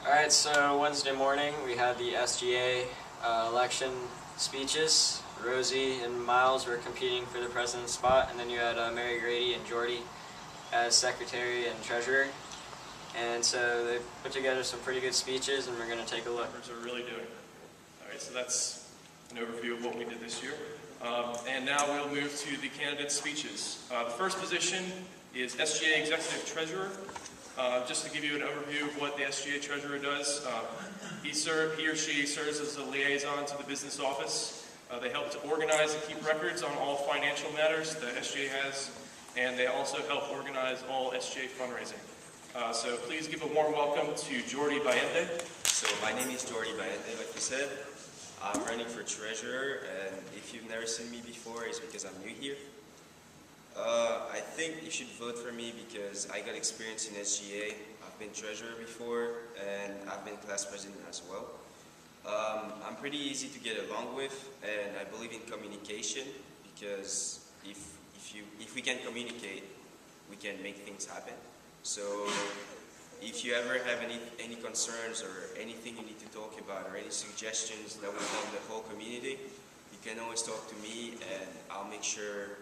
Alright, so Wednesday morning we had the SGA election speeches. Rosie and Miles were competing for the president's spot, and then you had Mary Grady and Jordy as secretary and treasurer. And so they put together some pretty good speeches, and we're going to take a look. What are really doing. Alright, so that's an overview of what we did this year. And now we'll move to the candidates' speeches. The first position is SGA Executive Treasurer. Just to give you an overview of what the SGA Treasurer does, he or she serves as a liaison to the business office. They help to organize and keep records on all financial matters that SGA has, and they also help organize all SGA fundraising. So please give a warm welcome to Jordy Baende. So my name is Jordy Baende, like you said. I'm running for treasurer, and if you've never seen me before, it's because I'm new here. I think you should vote for me because I got experience in SGA. I've been treasurer before, and I've been class president as well. I'm pretty easy to get along with, and I believe in communication because if we can communicate, we can make things happen. So if you ever have any concerns or anything you need to talk about or any suggestions that will help the whole community, you can always talk to me, and I'll make sure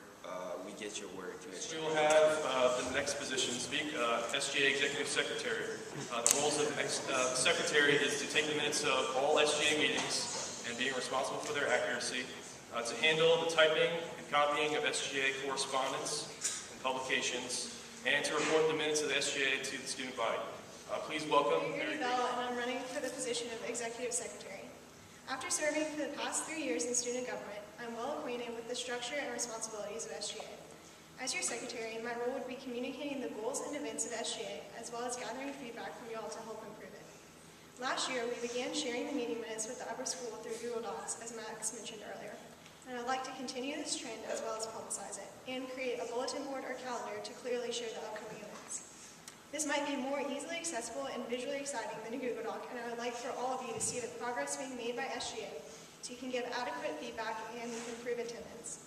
we get your word to SGA. We will have the next position speak, SGA Executive Secretary. The roles of the Secretary is to take the minutes of all SGA meetings and being responsible for their accuracy, to handle the typing and copying of SGA correspondence and publications, and to report the minutes of the SGA to the student body. Please welcome Mary Grady. And I'm running for the position of Executive Secretary. After serving for the past 3 years in student government, I'm well acquainted with the structure and responsibilities of SGA. As your secretary, my role would be communicating the goals and events of SGA, as well as gathering feedback from you all to help improve it. Last year, we began sharing the meeting minutes with the upper school through Google Docs, as Max mentioned earlier. And I'd like to continue this trend as well as publicize it, and create a bulletin board or calendar to clearly show the upcoming events. This might be more easily accessible and visually exciting than a Google Doc, and I would like for all of you to see the progress being made by SGA, so you can give adequate feedback and improve attendance.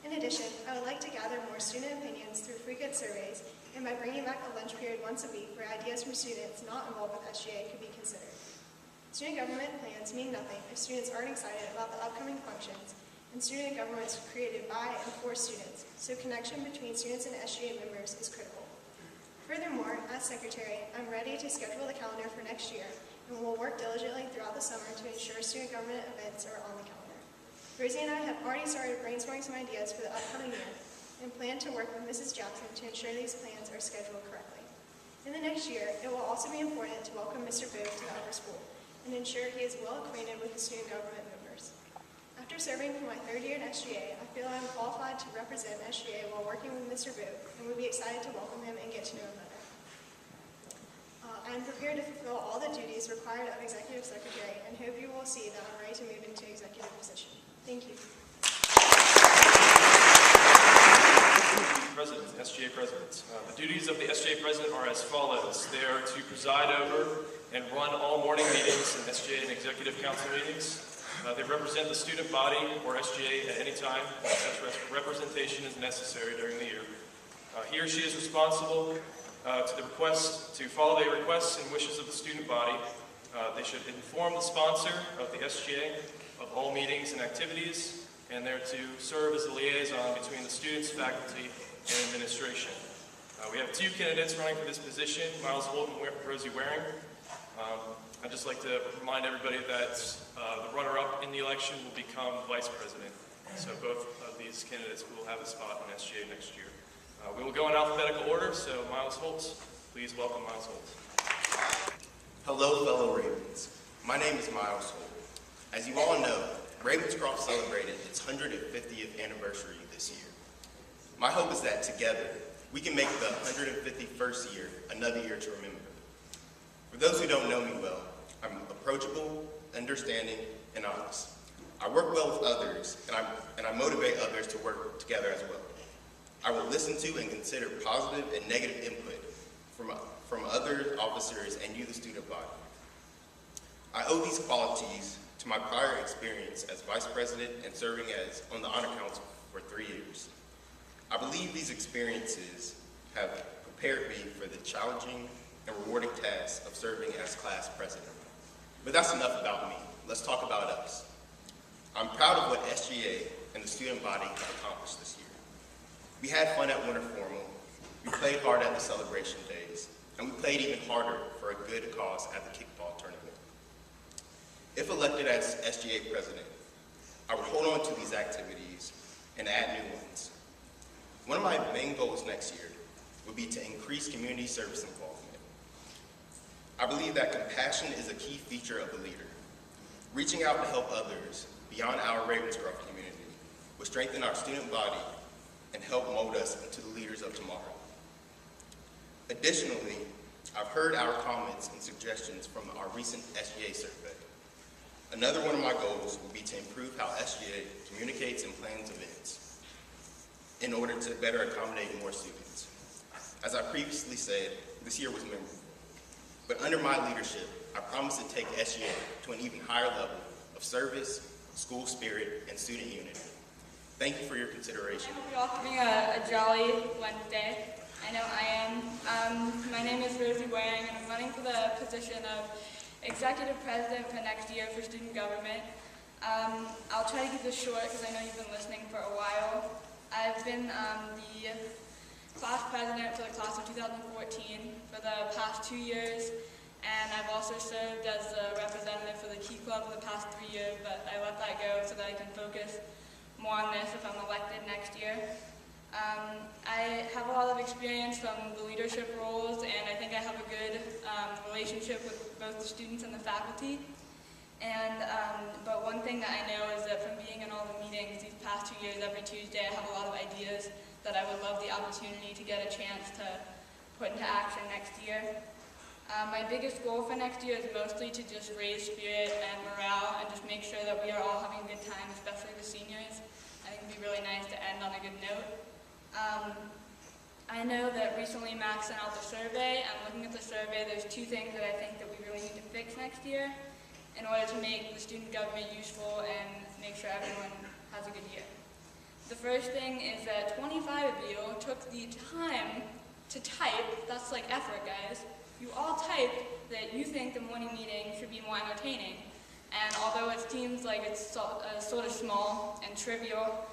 In addition, I would like to gather more student opinions through frequent surveys and by bringing back a lunch period once a week where ideas from students not involved with SGA could be considered. Student government plans mean nothing if students aren't excited about the upcoming functions, and student government is created by and for students, so connection between students and SGA members is critical. Furthermore, as secretary, I'm ready to schedule the calendar for next year, and we'll work diligently throughout the summer to ensure student government events are on the calendar. Rosie and I have already started brainstorming some ideas for the upcoming year and plan to work with Mrs. Jackson to ensure these plans are scheduled correctly. In the next year, it will also be important to welcome Mr. Booth to the upper school and ensure he is well acquainted with the student government members. After serving for my 3rd year at SGA, I feel I'm qualified to represent SGA while working with Mr. Booth, and would be excited to welcome him and get to know him better. I am prepared to fulfill all the duties required of Executive Secretary, and hope you will see that I'm ready to move into executive position. Thank you. President, SGA President. The duties of the SGA President are as follows. They are to preside over and run all morning meetings in SGA and Executive Council meetings. They represent the student body or SGA at any time when such representation is necessary during the year. He or she is responsible to follow the requests and wishes of the student body. They should inform the sponsor of the SGA of all meetings and activities, and they're to serve as a liaison between the students, faculty, and administration. We have 2 candidates running for this position, Miles Holt and Rosie Waring. I'd just like to remind everybody that the runner-up in the election will become vice president. So both of these candidates will have a spot in SGA next year. We will go in alphabetical order, so Miles Holt, please welcome Miles Holt. Hello, fellow Ravens. My name is Miles Holt. As you all know, Ravenscroft celebrated its 150th anniversary this year. My hope is that together, we can make the 151st year another year to remember. For those who don't know me well, I'm approachable, understanding, and honest. I work well with others, and I motivate others to work together as well. I will listen to and consider positive and negative input from other officers and you, the student body. I owe these qualities to my prior experience as vice president and serving on the honor council for 3 years. I believe these experiences have prepared me for the challenging and rewarding task of serving as class president. But that's enough about me. Let's talk about us. I'm proud of what SGA and the student body have accomplished this year. We had fun at Winter Formal, we played hard at the celebration days, and we played even harder for a good cause at the kickball tournament. If elected as SGA president, I would hold on to these activities and add new ones. One of my main goals next year would be to increase community service involvement. I believe that compassion is a key feature of the leader. Reaching out to help others beyond our Ravenscroft community will strengthen our student body and help mold us into the leaders of tomorrow. Additionally, I've heard our comments and suggestions from our recent SGA survey. Another one of my goals will be to improve how SGA communicates and plans events in order to better accommodate more students. As I previously said, this year was memorable. But under my leadership, I promise to take SGA to an even higher level of service, school spirit, and student unity. Thank you for your consideration. I hope you're all having a jolly Wednesday. I know I am. My name is Rosie Wang, and I'm running for the position of Executive President for next year for student government. I'll try to keep this short because I know you've been listening for a while. I've been the class president for the class of 2014 for the past 2 years, and I've also served as a representative for the Key Club for the past 3 years, but I let that go so that I can focus more on this if I'm elected next year. I have a lot of experience from the leadership roles, and I think I have a good relationship with both the students and the faculty. And but one thing that I know is that from being in all the meetings these past 2 years, every Tuesday, I have a lot of ideas that I would love the opportunity to get a chance to put into action next year. My biggest goal for next year is mostly to just raise spirit and morale and just make sure that we are all having a good time, especially the seniors. I think it would be really nice to end on a good note. I know that recently Max sent out the survey, and looking at the survey, there's 2 things that I think that we really need to fix next year in order to make the student government useful and make sure everyone has a good year. The first thing is that 25 of you took the time to type, that's like effort, guys. You all typed that you think the morning meeting should be more entertaining. And although it seems like it's sort of small and trivial,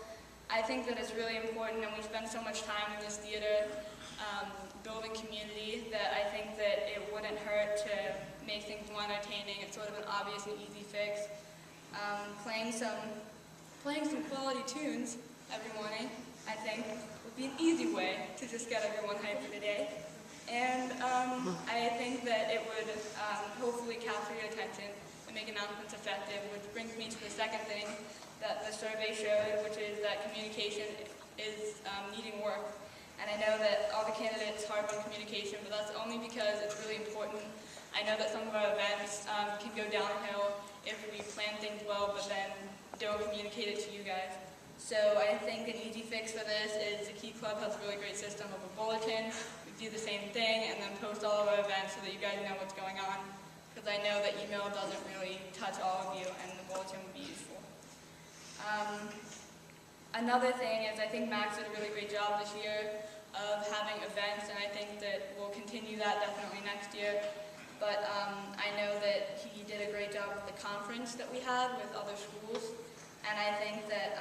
I think that it's really important, and we spend so much time in this theater building community that I think that it wouldn't hurt to make things more entertaining. It's sort of an obvious and easy fix. Playing some quality tunes every morning, I think, would be an easy way to just get everyone hyped for the day. And I think that it would hopefully capture your attention and make announcements effective, which brings me to the second thing that the survey showed, which is that communication is needing work. And I know that all the candidates harp on communication, but that's only because it's really important. I know that some of our events can go downhill if we plan things well, but then don't communicate it to you guys. So I think an easy fix for this is the Key Club has a really great system of a bulletin. We do the same thing and then post all of our events so that you guys know what's going on. Because I know that email doesn't really touch all of you, and the bulletin would be useful. Another thing is I think Max did a really great job this year of having events, and I think that we'll continue that definitely next year. But I know that he did a great job with the conference that we had with other schools, and I think that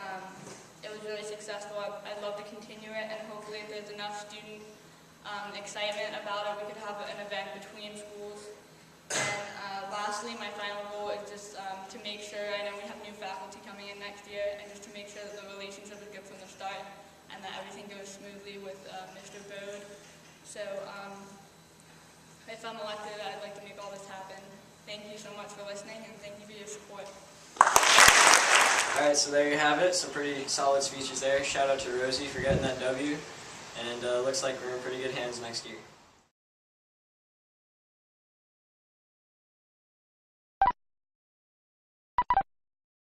it was really successful. I'd love to continue it, and hopefully if there's enough student excitement about it, we could have an event between schools. And lastly, my final goal is just to make sure, I know we have new faculty coming in next year, and just to make sure that the relationship is good from the start and that everything goes smoothly with Mr. Bode. So if I'm elected, I'd like to make all this happen. Thank you so much for listening, and thank you for your support. All right, so there you have it. Some pretty solid speeches there. Shout out to Rosie for getting that W. And looks like we're in pretty good hands next year.